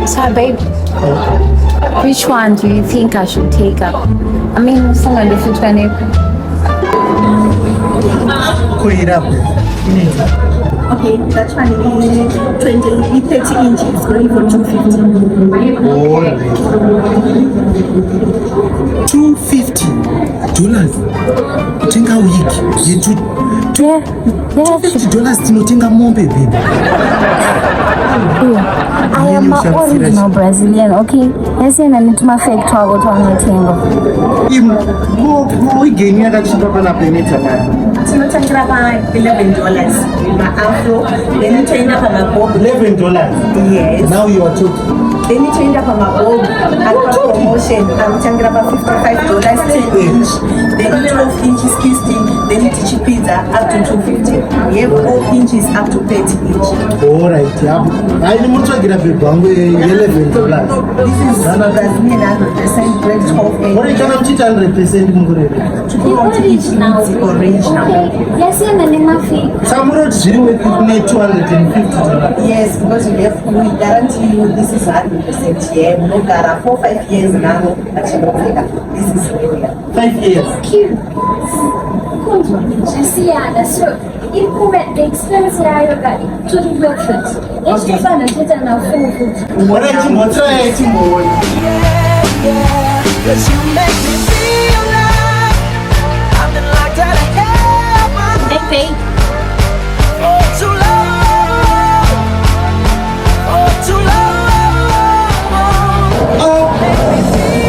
So, babe, which one do you think I should take up? I mean, someone different when it. Okay, that one is 30 inches, going for 250. Oh, $250. Kutenga wig. $250 tinotenga mombe, baby. I am an original Brazilian, okay? Yes, and I need my fake travel to my tango. Wigeni yakachika pana peneta paya. Tinotangira $11. My afro, then you turn up on my bob. $11? Yes. Now you are talking. Then you change up on my bob. I got promotion. I'm talking about $55, 10 inch. Then 12 inches kisting. Then you teach pizza up to 250. We have 4 inches up to 30 inch. Alright, yeah. I need to get a big one with $11. This is Brazilian 100% bread 12 inch. What are you going to teach 100% Mugure? Original. Yes, and then my feet. Some roads dealing with $250. Yes, because we guarantee you this is 100%. Yeah, we don't got 4-5 years now. This is real. 5 years. Cute. Jasiana, so implement the experience I got to the breakfast. Let's just find a little now food. What are you trying to do? Cause you make me feel like I've been locked out of heaven. Hey, babe. For too long. For too long.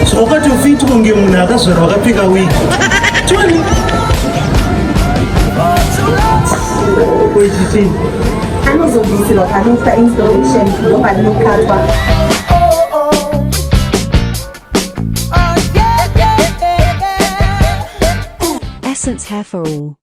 So wakati ufiti unge muna akazora wakapika wiki. Tuwani? Wait, you see? I know so busy, I know for installation, I know catwa. Essence Hair for All.